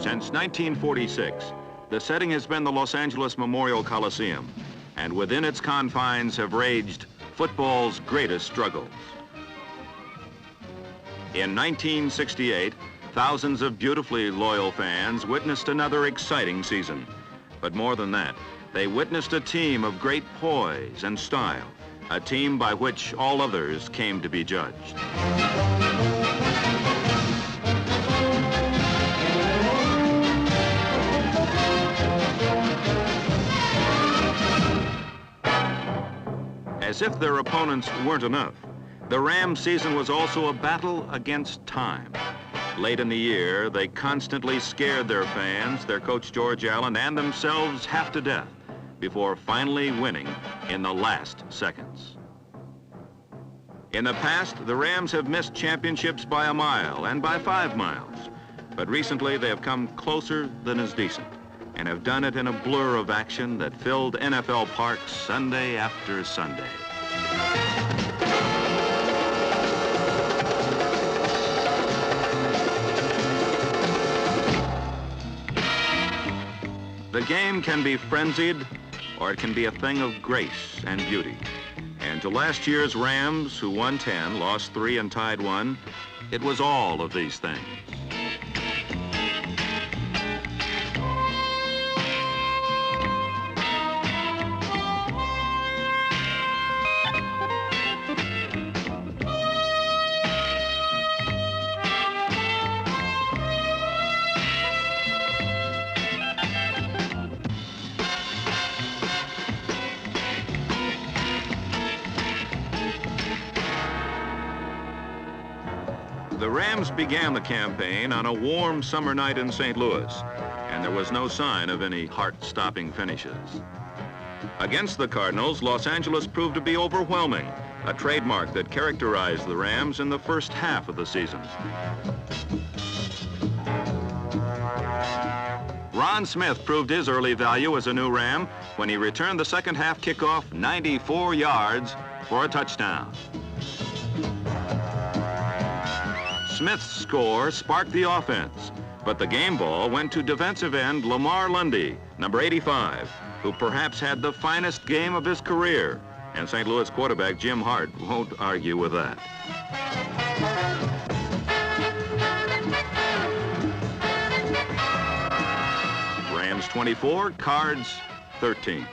Since 1946, the setting has been the Los Angeles Memorial Coliseum, and within its confines have raged football's greatest struggles. In 1968, thousands of beautifully loyal fans witnessed another exciting season. But more than that, they witnessed a team of great poise and style, a team by which all others came to be judged. As if their opponents weren't enough, the Rams season was also a battle against time. Late in the year, they constantly scared their fans, their coach George Allen, and themselves half to death before finally winning in the last seconds. In the past, the Rams have missed championships by a mile and by 5 miles, but recently they have come closer than is decent and have done it in a blur of action that filled NFL parks Sunday after Sunday. The game can be frenzied, or it can be a thing of grace and beauty. And to last year's Rams, who won 10, lost 3, and tied 1, it was all of these things. The Rams began the campaign on a warm summer night in St. Louis, and there was no sign of any heart-stopping finishes. Against the Cardinals, Los Angeles proved to be overwhelming, a trademark that characterized the Rams in the first half of the season. Ron Smith proved his early value as a new Ram when he returned the second half kickoff 94 yards for a touchdown. Smith's score sparked the offense, but the game ball went to defensive end Lamar Lundy, number 85, who perhaps had the finest game of his career, and St. Louis quarterback Jim Hart won't argue with that. Rams 24, Cards 13.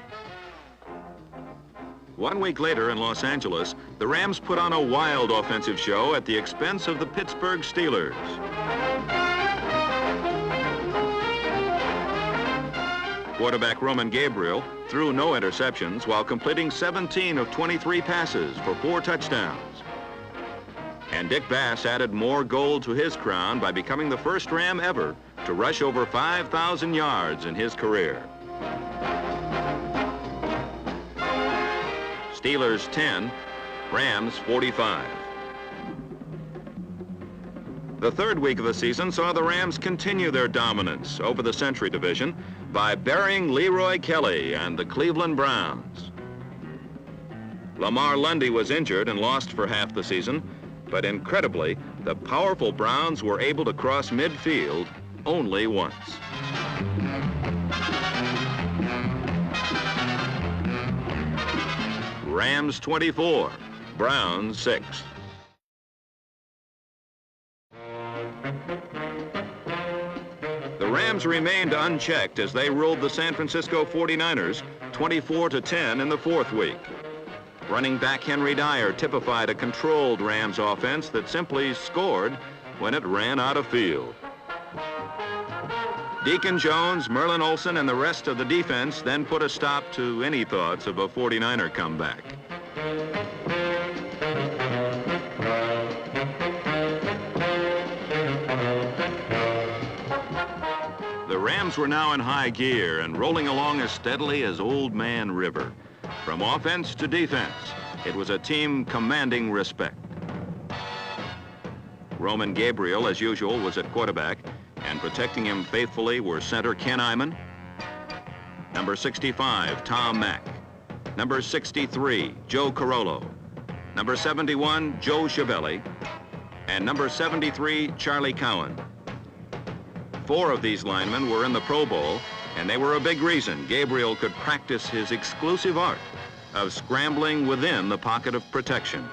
1 week later in Los Angeles, the Rams put on a wild offensive show at the expense of the Pittsburgh Steelers. Quarterback Roman Gabriel threw no interceptions while completing 17 of 23 passes for 4 touchdowns. And Dick Bass added more gold to his crown by becoming the first Ram ever to rush over 5,000 yards in his career. Steelers 10, Rams 45. The third week of the season saw the Rams continue their dominance over the Century Division by burying Leroy Kelly and the Cleveland Browns. Lamar Lundy was injured and lost for half the season, but incredibly, the powerful Browns were able to cross midfield only once. Rams 24, Browns 6. The Rams remained unchecked as they ruled the San Francisco 49ers 24-10 in the fourth week. Running back Henry Dyer typified a controlled Rams offense that simply scored when it ran out of field. Deacon Jones, Merlin Olsen, and the rest of the defense then put a stop to any thoughts of a 49er comeback. The Rams were now in high gear and rolling along as steadily as Old Man River. From offense to defense, it was a team commanding respect. Roman Gabriel, as usual, was at quarterback, and protecting him faithfully were center Ken Iman, number 65, Tom Mack, number 63, Joe Carollo, number 71, Joe Chiavelli, and number 73, Charlie Cowan. 4 of these linemen were in the Pro Bowl, and they were a big reason Gabriel could practice his exclusive art of scrambling within the pocket of protection.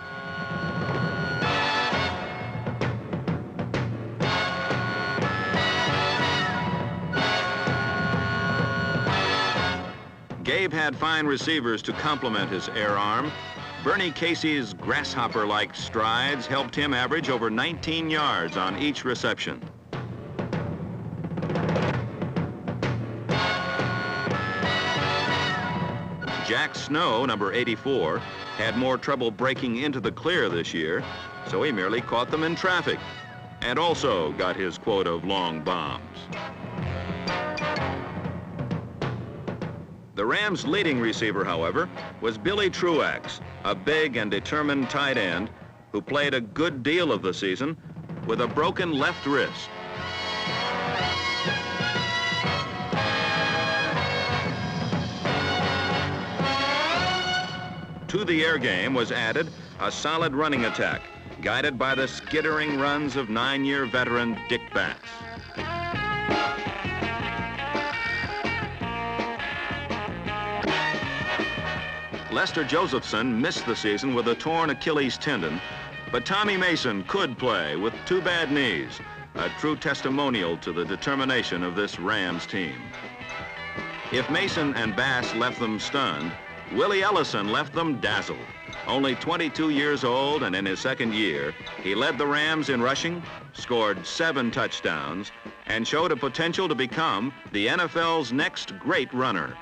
Gabe had fine receivers to complement his air arm. Bernie Casey's grasshopper-like strides helped him average over 19 yards on each reception. Jack Snow, number 84, had more trouble breaking into the clear this year, so he merely caught them in traffic and also got his quota of long bombs. The Rams' leading receiver, however, was Billy Truax, a big and determined tight end who played a good deal of the season with a broken left wrist. To the air game was added a solid running attack, guided by the skittering runs of 9-year veteran Dick Bass. Lester Josephson missed the season with a torn Achilles tendon, but Tommy Mason could play with 2 bad knees, a true testimonial to the determination of this Rams team. If Mason and Bass left them stunned, Willie Ellison left them dazzled. Only 22 years old and in his second year, he led the Rams in rushing, scored 7 touchdowns, and showed a potential to become the NFL's next great runner.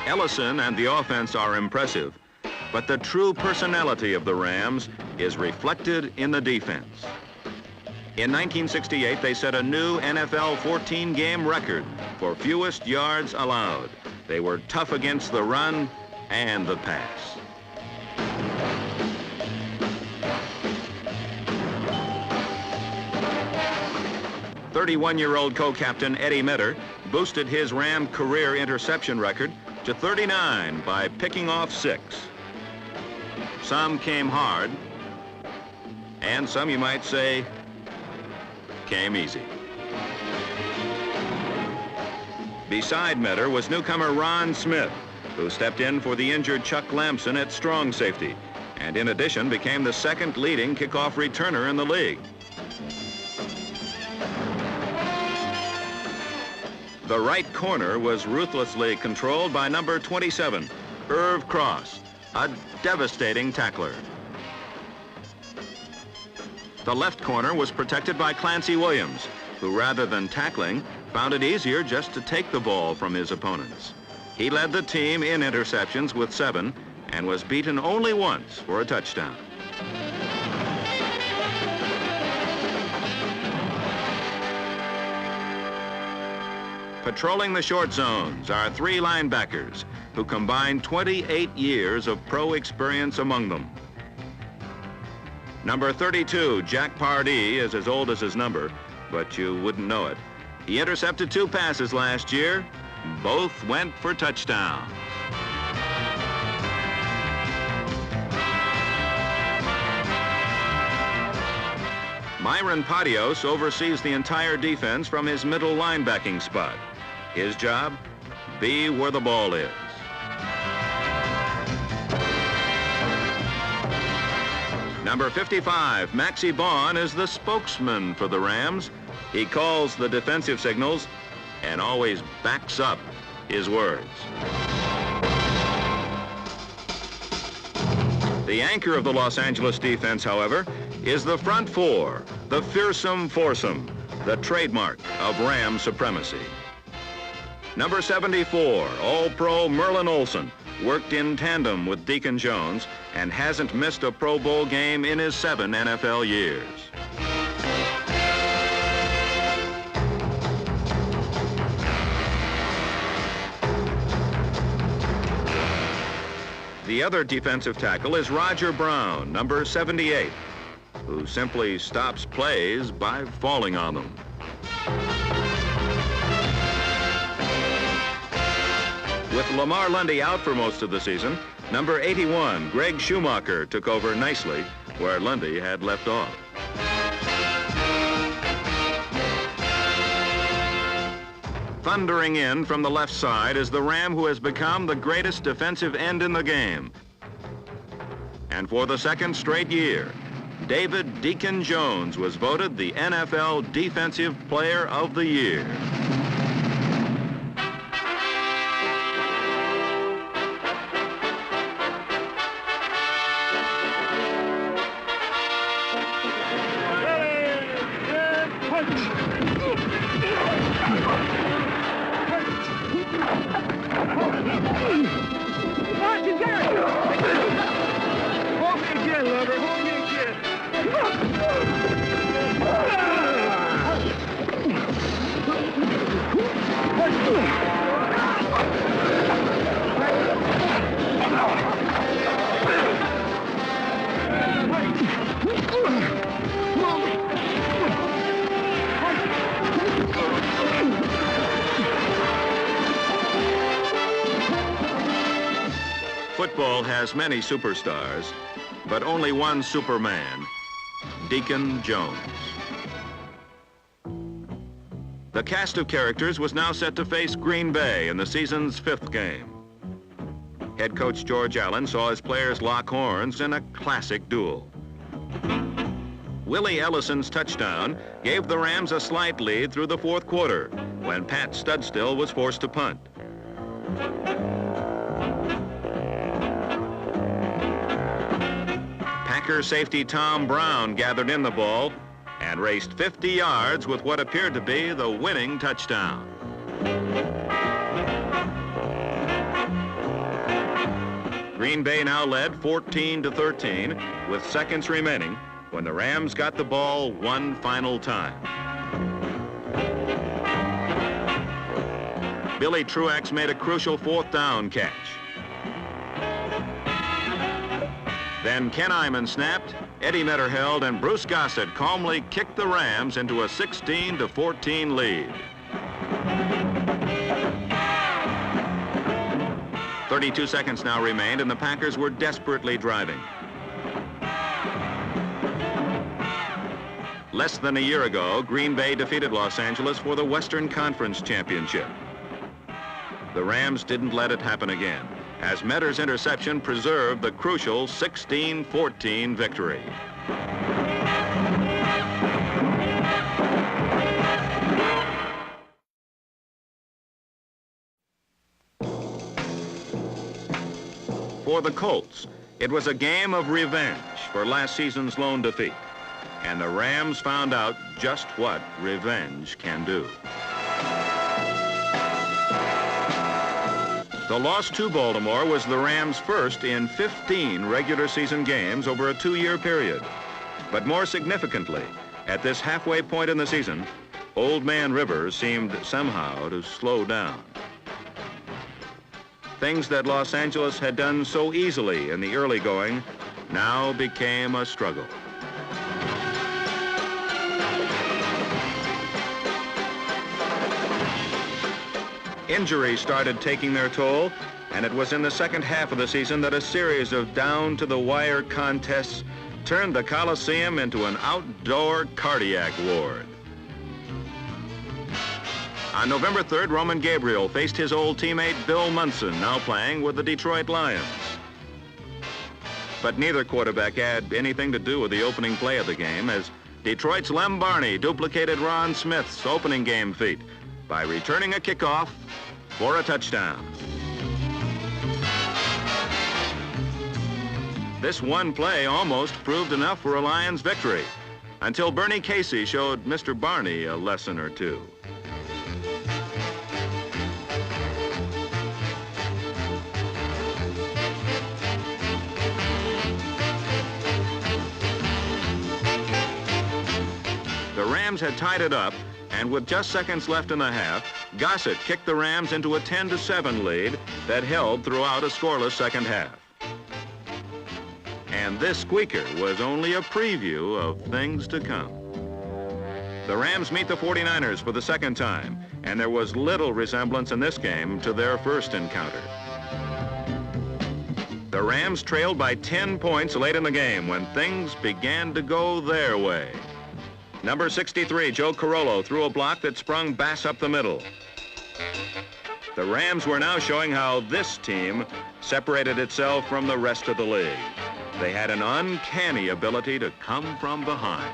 Ellison and the offense are impressive, but the true personality of the Rams is reflected in the defense. In 1968, they set a new NFL 14-game record for fewest yards allowed. They were tough against the run and the pass. "31-year-old co-captain Eddie Mitter boosted his Ram career interception record to 39 by picking off 6. Some came hard, and some, you might say, came easy. Beside Mitter was newcomer Ron Smith, who stepped in for the injured Chuck Lamson at strong safety, and in addition became the 2nd leading kickoff returner in the league. The right corner was ruthlessly controlled by number 27, Irv Cross, a devastating tackler. The left corner was protected by Clancy Williams, who rather than tackling, found it easier just to take the ball from his opponents. He led the team in interceptions with 7 and was beaten only once for a touchdown. Patrolling the short zones are 3 linebackers who combined 28 years of pro experience among them. Number 32, Jack Pardee, is as old as his number, but you wouldn't know it. He intercepted 2 passes last year. Both went for touchdowns. Myron Patios oversees the entire defense from his middle linebacking spot. His job, be where the ball is. Number 55, Maxie Baughan, is the spokesman for the Rams. He calls the defensive signals and always backs up his words. The anchor of the Los Angeles defense, however, is the front 4, the fearsome foursome, the trademark of Ram supremacy. Number 74, All-Pro Merlin Olsen, worked in tandem with Deacon Jones and hasn't missed a Pro Bowl game in his 7 NFL years. The other defensive tackle is Roger Brown, number 78, who simply stops plays by falling on them. With Lamar Lundy out for most of the season, number 81, Greg Schumacher, took over nicely where Lundy had left off. Thundering in from the left side is the Ram who has become the greatest defensive end in the game. And for the second straight year, David Deacon Jones was voted the NFL Defensive Player of the Year. Football has many superstars, but only one Superman, Deacon Jones. The cast of characters was now set to face Green Bay in the season's 5th game. Head coach George Allen saw his players lock horns in a classic duel. Willie Ellison's touchdown gave the Rams a slight lead through the 4th quarter when Pat Studstill was forced to punt. Packer safety Tom Brown gathered in the ball and raced 50 yards with what appeared to be the winning touchdown. Green Bay now led 14-13 with seconds remaining when the Rams got the ball one final time. Billy Truax made a crucial 4th down catch. Then Ken Iman snapped, Eddie Metter held, and Bruce Gossett calmly kicked the Rams into a 16-14 lead. 32 seconds now remained, and the Packers were desperately driving. Less than a year ago, Green Bay defeated Los Angeles for the Western Conference Championship. The Rams didn't let it happen again, as Metter's interception preserved the crucial 16-14 victory. For the Colts, it was a game of revenge for last season's lone defeat, and the Rams found out just what revenge can do. The loss to Baltimore was the Rams' first in 15 regular season games over a 2-year period. But more significantly, at this halfway point in the season, Old Man Rivers seemed somehow to slow down. Things that Los Angeles had done so easily in the early going now became a struggle. Injuries started taking their toll, and it was in the second half of the season that a series of down-to-the-wire contests turned the Coliseum into an outdoor cardiac ward. On November 3rd, Roman Gabriel faced his old teammate Bill Munson, now playing with the Detroit Lions. But neither quarterback had anything to do with the opening play of the game, as Detroit's Lem Barney duplicated Ron Smith's opening game feat by returning a kickoff for a touchdown. This one play almost proved enough for a Lions victory, until Bernie Casey showed Mr. Barney a lesson or two. The Rams had tied it up, and with just seconds left in the half, Gossett kicked the Rams into a 10-7 lead that held throughout a scoreless second half. And this squeaker was only a preview of things to come. The Rams meet the 49ers for the second time, and there was little resemblance in this game to their first encounter. The Rams trailed by 10 points late in the game when things began to go their way. Number 63, Joe Carollo, threw a block that sprung Bass up the middle. The Rams were now showing how this team separated itself from the rest of the league. They had an uncanny ability to come from behind.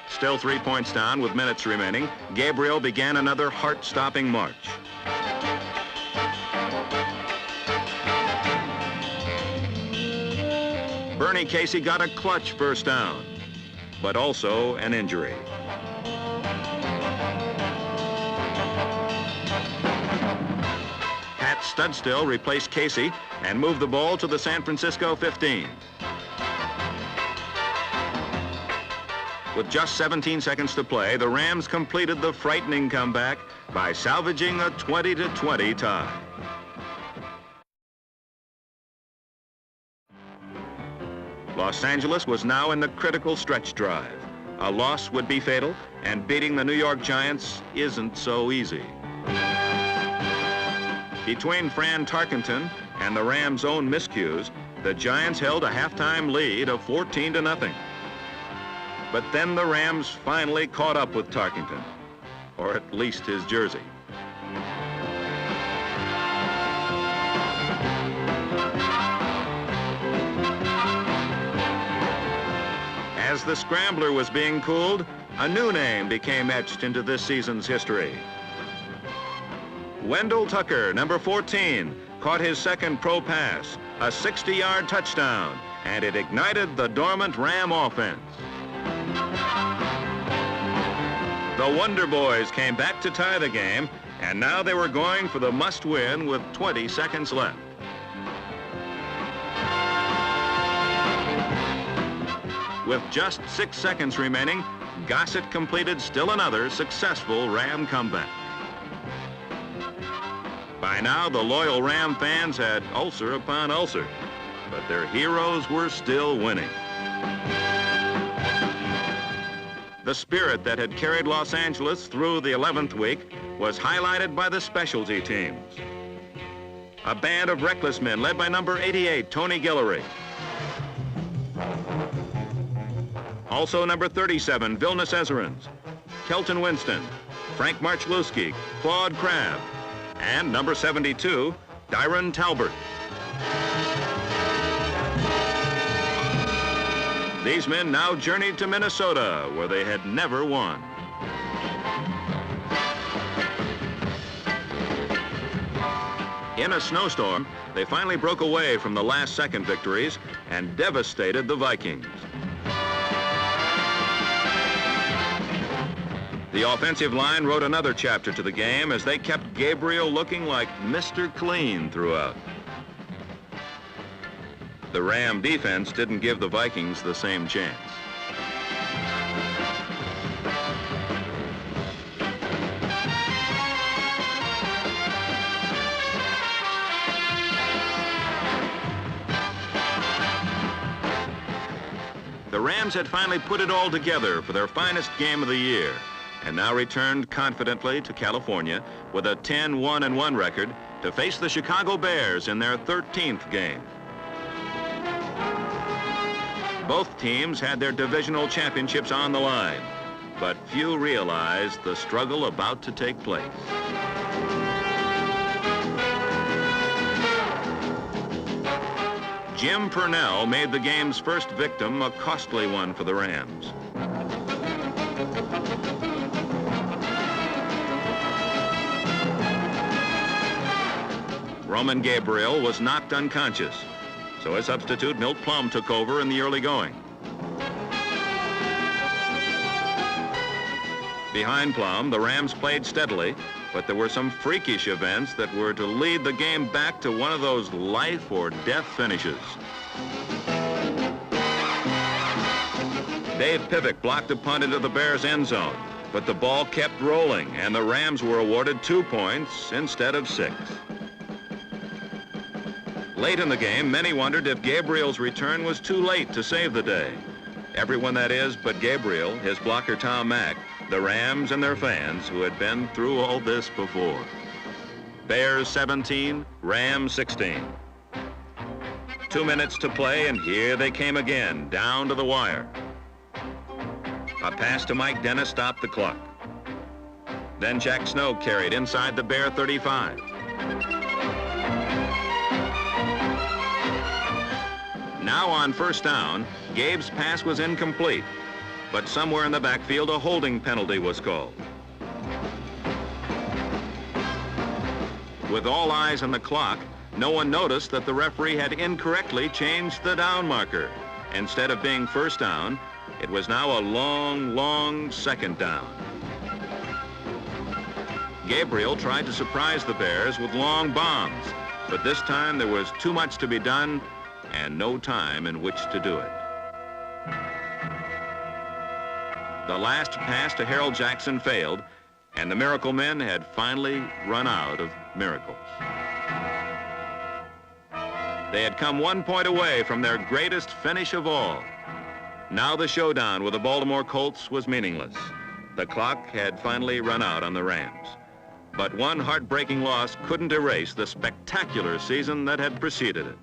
Still 3 points down with minutes remaining, Gabriel began another heart-stopping march. Bernie Casey got a clutch first down, but also an injury. Pat Studstill replaced Casey and moved the ball to the San Francisco 15. With just 17 seconds to play, the Rams completed the frightening comeback by salvaging a 20-20 tie. Los Angeles was now in the critical stretch drive. A loss would be fatal, and beating the New York Giants isn't so easy. Between Fran Tarkenton and the Rams' own miscues, the Giants held a halftime lead of 14-0. But then the Rams finally caught up with Tarkenton, or at least his jersey. As the scrambler was being cooled, a new name became etched into this season's history. Wendell Tucker, number 14, caught his second pro pass, a 60-yard touchdown, and it ignited the dormant Ram offense. The Wonder Boys came back to tie the game, and now they were going for the must-win with 20 seconds left. With just 6 seconds remaining, Gossett completed still another successful Ram comeback. By now, the loyal Ram fans had ulcer upon ulcer, but their heroes were still winning. The spirit that had carried Los Angeles through the 11th week was highlighted by the specialty teams. A band of reckless men led by number 88, Tony Guillory. Also number 37, Vilnius Ezerins, Kelton Winston, Frank Marchluski, Claude Crabb, and number 72, Dyron Talbert. These men now journeyed to Minnesota, where they had never won. In a snowstorm, they finally broke away from the last-second victories and devastated the Vikings. The offensive line wrote another chapter to the game as they kept Gabriel looking like Mr. Clean throughout. The Ram defense didn't give the Vikings the same chance. The Rams had finally put it all together for their finest game of the year, and now returned confidently to California with a 10-1-1 record to face the Chicago Bears in their 13th game. Both teams had their divisional championships on the line, but few realized the struggle about to take place. Jim Purnell made the game's first victim a costly one for the Rams. Roman Gabriel was knocked unconscious, so his substitute Milt Plum took over in the early going. Behind Plum, the Rams played steadily, but there were some freakish events that were to lead the game back to one of those life or death finishes. Dave Pivick blocked a punt into the Bears' end zone, but the ball kept rolling, and the Rams were awarded 2 points instead of 6. Late in the game, many wondered if Gabriel's return was too late to save the day. Everyone, that is, but Gabriel, his blocker Tom Mack, the Rams and their fans who had been through all this before. Bears 17, Rams 16. 2 minutes to play, and here they came again, down to the wire. A pass to Mike Dennis stopped the clock. Then Jack Snow carried inside the Bear 35. Now on first down, Gabe's pass was incomplete, but somewhere in the backfield a holding penalty was called. With all eyes on the clock, no one noticed that the referee had incorrectly changed the down marker. Instead of being first down, it was now a long, long second down. Gabriel tried to surprise the Bears with long bombs, but this time there was too much to be done and no time in which to do it. The last pass to Harold Jackson failed, and the Miracle Men had finally run out of miracles. They had come 1 point away from their greatest finish of all. Now the showdown with the Baltimore Colts was meaningless. The clock had finally run out on the Rams. But one heartbreaking loss couldn't erase the spectacular season that had preceded it.